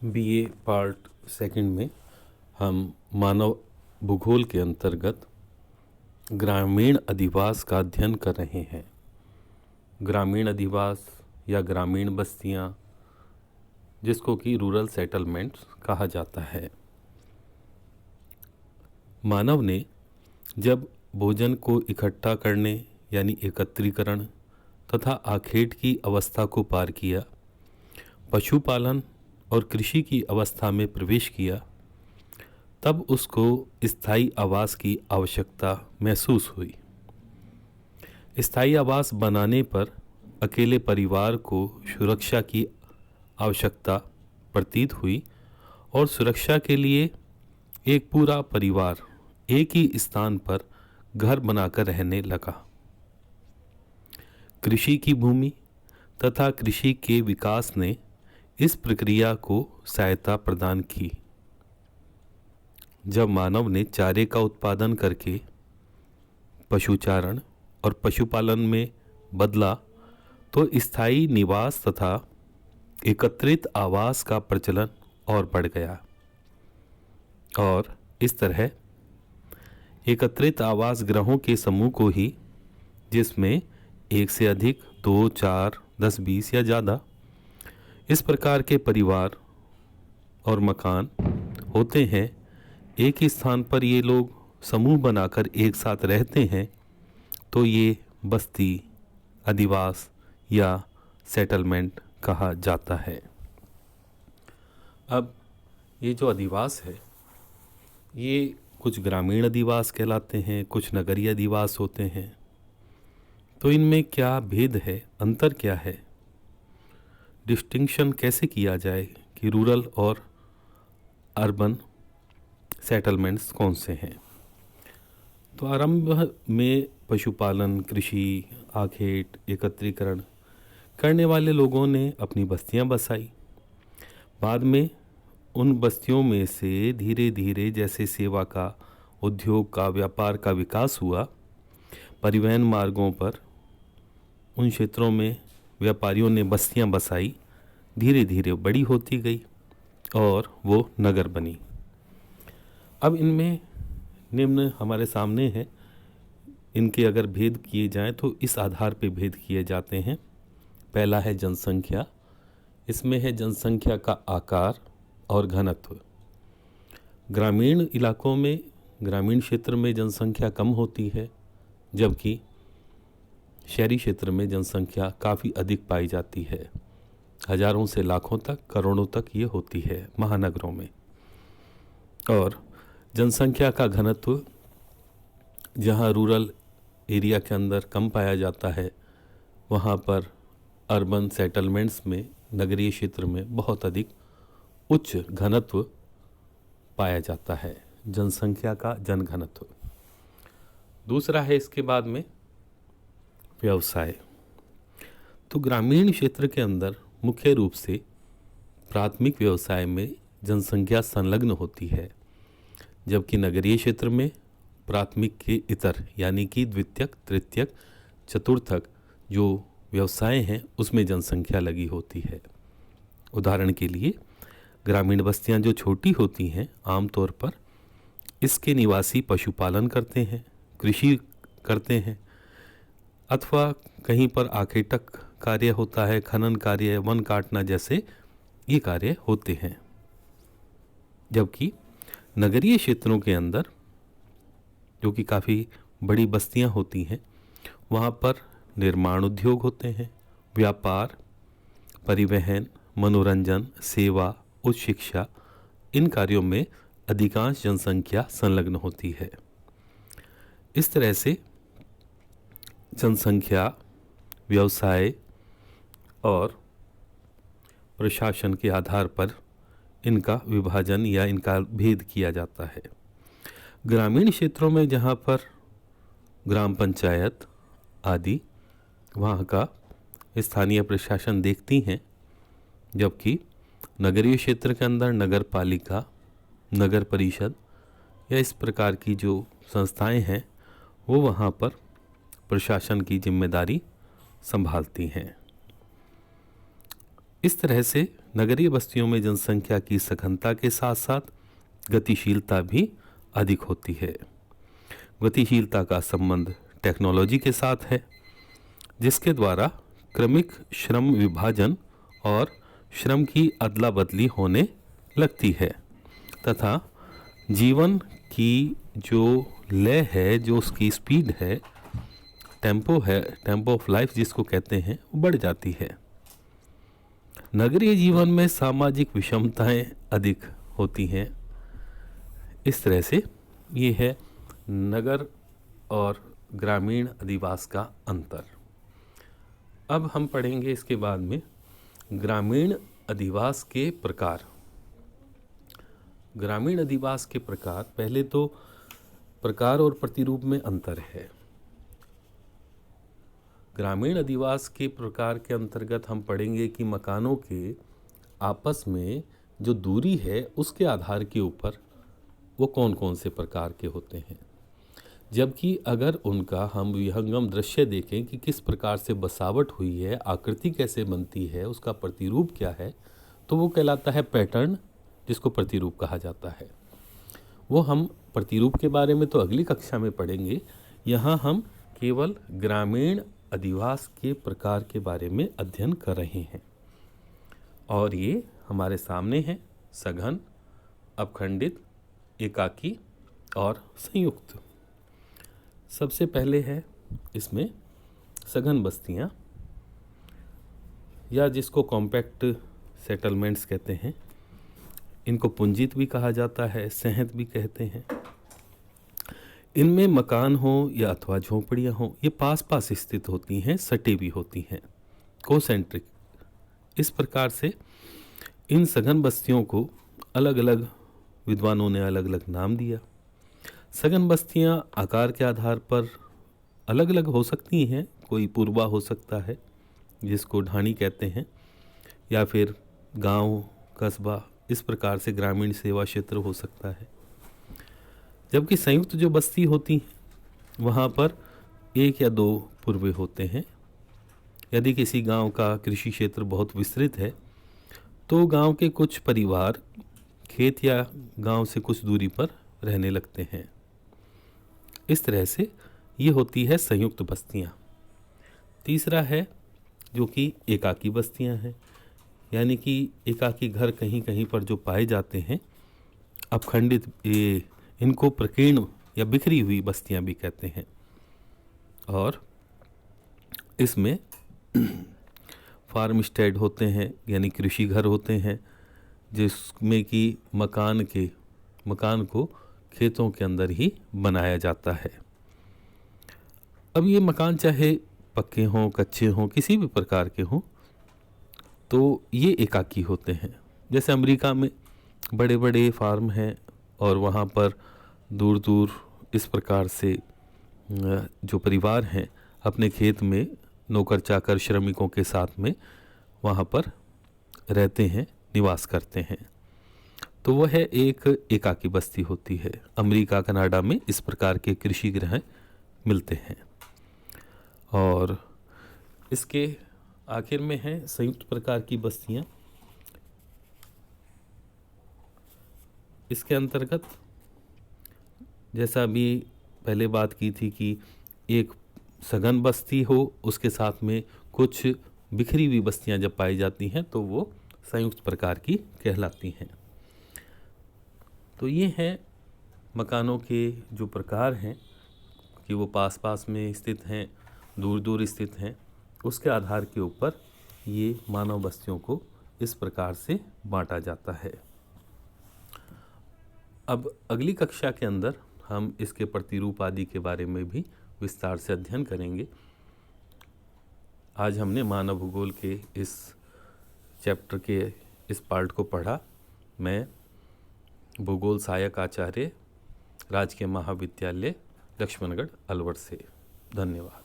BA part second में हम मानव भूगोल के अंतर्गत ग्रामीण अधिवास का अध्ययन कर रहे हैं। ग्रामीण अधिवास या ग्रामीण बस्तियां, जिसको कि रूरल सेटलमेंट्स कहा जाता है। मानव ने जब भोजन को इकट्ठा करने यानी एकत्रीकरण तथा आखेट की अवस्था को पार किया, पशुपालन और कृषि की अवस्था में प्रवेश किया, तब उसको स्थायी आवास की आवश्यकता महसूस हुई। स्थायी आवास बनाने पर अकेले परिवार को सुरक्षा की आवश्यकता प्रतीत हुई और सुरक्षा के लिए एक पूरा परिवार एक ही स्थान पर घर बनाकर रहने लगा। कृषि की भूमि तथा कृषि के विकास ने इस प्रक्रिया को सहायता प्रदान की। जब मानव ने चारे का उत्पादन करके पशुचारण और पशुपालन में बदला, तो स्थायी निवास तथा एकत्रित आवास का प्रचलन और बढ़ गया और इस तरह एकत्रित आवास गृहों के समूह को ही, जिसमें एक से अधिक 2, 4, 10, 20 या ज़्यादा इस प्रकार के परिवार और मकान होते हैं, एक ही स्थान पर ये लोग समूह बनाकर एक साथ रहते हैं, तो ये बस्ती, अधिवास या सेटलमेंट कहा जाता है। अब ये जो अधिवास है, ये कुछ ग्रामीण अधिवास कहलाते हैं, कुछ नगरीय अधिवास होते हैं। तो इनमें क्या भेद है, अंतर क्या है, डिस्टिंक्शन कैसे किया जाए कि रूरल और अर्बन सेटलमेंट्स कौन से हैं। तो आरंभ में पशुपालन, कृषि, आखेट, एकत्रीकरण करने वाले लोगों ने अपनी बस्तियां बसाई। बाद में उन बस्तियों में से धीरे धीरे जैसे सेवा का, उद्योग का, व्यापार का विकास हुआ, परिवहन मार्गों पर उन क्षेत्रों में व्यापारियों ने बस्तियां बसाई, धीरे धीरे बड़ी होती गई और वो नगर बनी। अब इनमें निम्न हमारे सामने है, इनके अगर भेद किए जाएं तो इस आधार पे भेद किए जाते हैं। पहला है जनसंख्या। इसमें है जनसंख्या का आकार और घनत्व। ग्रामीण इलाकों में, ग्रामीण क्षेत्र में जनसंख्या कम होती है, जबकि शहरी क्षेत्र में जनसंख्या काफ़ी अधिक पाई जाती है। हजारों से लाखों तक, करोड़ों तक ये होती है महानगरों में। और जनसंख्या का घनत्व जहाँ रूरल एरिया के अंदर कम पाया जाता है, वहाँ पर अर्बन सेटलमेंट्स में, नगरीय क्षेत्र में बहुत अधिक उच्च घनत्व पाया जाता है, जनसंख्या का जनघनत्व। दूसरा है इसके बाद में व्यवसाय। तो ग्रामीण क्षेत्र के अंदर मुख्य रूप से प्राथमिक व्यवसाय में जनसंख्या संलग्न होती है, जबकि नगरीय क्षेत्र में प्राथमिक के इतर यानी कि द्वितीयक, तृतीयक, चतुर्थक जो व्यवसाय हैं उसमें जनसंख्या लगी होती है। उदाहरण के लिए ग्रामीण बस्तियां जो छोटी होती हैं, आमतौर पर इसके निवासी पशुपालन करते हैं, कृषि करते हैं, अथवा कहीं पर आखेटक कार्य होता है, खनन कार्य, वन काटना जैसे ये कार्य होते हैं। जबकि नगरीय क्षेत्रों के अंदर जो कि काफ़ी बड़ी बस्तियां होती हैं, वहाँ पर निर्माण उद्योग होते हैं, व्यापार, परिवहन, मनोरंजन, सेवा, उच्च शिक्षा, इन कार्यों में अधिकांश जनसंख्या संलग्न होती है। इस तरह से जनसंख्या, व्यवसाय और प्रशासन के आधार पर इनका विभाजन या इनका भेद किया जाता है। ग्रामीण क्षेत्रों में जहाँ पर ग्राम पंचायत आदि, वहाँ का स्थानीय प्रशासन देखती हैं, जबकि नगरीय क्षेत्र के अंदर नगर पालिका, नगर परिषद या इस प्रकार की जो संस्थाएं हैं, वो वहाँ पर प्रशासन की जिम्मेदारी संभालती हैं। इस तरह से नगरीय बस्तियों में जनसंख्या की सघनता के साथ साथ गतिशीलता भी अधिक होती है। गतिशीलता का संबंध टेक्नोलॉजी के साथ है, जिसके द्वारा क्रमिक श्रम विभाजन और श्रम की अदला बदली होने लगती है तथा जीवन की जो लय है, जो उसकी स्पीड है, टेम्पो ऑफ लाइफ जिसको कहते हैं, वो बढ़ जाती है। नगरीय जीवन में सामाजिक विषमताएं अधिक होती हैं। इस तरह से ये है नगर और ग्रामीण अधिवास का अंतर। अब हम पढ़ेंगे इसके बाद में ग्रामीण अधिवास के प्रकार। ग्रामीण अधिवास के प्रकार, पहले तो प्रकार और प्रतिरूप में अंतर है। ग्रामीण अधिवास के प्रकार के अंतर्गत हम पढ़ेंगे कि मकानों के आपस में जो दूरी है उसके आधार के ऊपर वो कौन कौन से प्रकार के होते हैं, जबकि अगर उनका हम विहंगम दृश्य देखें कि किस प्रकार से बसावट हुई है, आकृति कैसे बनती है, उसका प्रतिरूप क्या है, तो वो कहलाता है पैटर्न, जिसको प्रतिरूप कहा जाता है। वो हम प्रतिरूप के बारे में तो अगली कक्षा में पढ़ेंगे। यहाँ हम केवल ग्रामीण अधिवास के प्रकार के बारे में अध्ययन कर रहे हैं और ये हमारे सामने है सघन, अपखंडित, एकाकी और संयुक्त। सबसे पहले है इसमें सघन बस्तियां, या जिसको कॉम्पैक्ट सेटलमेंट्स कहते हैं। इनको पुंजित भी कहा जाता है, सहत भी कहते हैं। इनमें मकान हो या अथवा झोंपड़ियां हो, ये पास पास स्थित होती हैं, सटी भी होती हैं, कोसेंट्रिक। इस प्रकार से इन सघन बस्तियों को अलग अलग विद्वानों ने अलग अलग नाम दिया। सघन बस्तियां आकार के आधार पर अलग अलग हो सकती हैं। कोई पूर्वा हो सकता है जिसको ढाणी कहते हैं, या फिर गांव, कस्बा, इस प्रकार से ग्रामीण सेवा क्षेत्र हो सकता है। जबकि संयुक्त जो बस्ती होती है वहाँ पर एक या दो पूर्वे होते हैं। यदि किसी गांव का कृषि क्षेत्र बहुत विस्तृत है तो गांव के कुछ परिवार खेत या गांव से कुछ दूरी पर रहने लगते हैं। इस तरह से ये होती है संयुक्त बस्तियां। तीसरा है जो कि एकाकी बस्तियां हैं, यानी कि एकाकी घर कहीं कहीं पर जो पाए जाते हैं। अपखंडित, इनको प्रकीर्ण या बिखरी हुई बस्तियां भी कहते हैं। और इसमें फार्म स्टेड होते हैं, यानी कृषि घर होते हैं, जिसमें कि मकान को खेतों के अंदर ही बनाया जाता है। अब ये मकान चाहे पक्के हों, कच्चे हों, किसी भी प्रकार के हों, तो ये एकाकी होते हैं। जैसे अमेरिका में बड़े बड़े फार्म हैं और वहाँ पर दूर दूर इस प्रकार से जो परिवार हैं अपने खेत में नौकर चाकर श्रमिकों के साथ में वहाँ पर रहते हैं, निवास करते हैं, तो वह एक एकाकी बस्ती होती है। अमेरिका, कनाडा में इस प्रकार के कृषि गृह मिलते हैं। और इसके आखिर में है संयुक्त प्रकार की बस्तियां। इसके अंतर्गत जैसा अभी पहले बात की थी कि एक सघन बस्ती हो, उसके साथ में कुछ बिखरी हुई बस्तियां जब पाई जाती हैं तो वो संयुक्त प्रकार की कहलाती हैं। तो ये हैं मकानों के जो प्रकार हैं कि वो पास पास में स्थित हैं, दूर दूर स्थित हैं। उसके आधार के ऊपर ये मानव बस्तियों को इस प्रकार से बांटा जाता है। अब अगली कक्षा के अंदर हम इसके प्रतिरूप आदि के बारे में भी विस्तार से अध्ययन करेंगे। आज हमने मानव भूगोल के इस चैप्टर के इस पार्ट को पढ़ा। मैं भूगोल सहायक आचार्य, राजकीय महाविद्यालय लक्ष्मणगढ़, अलवर से। धन्यवाद।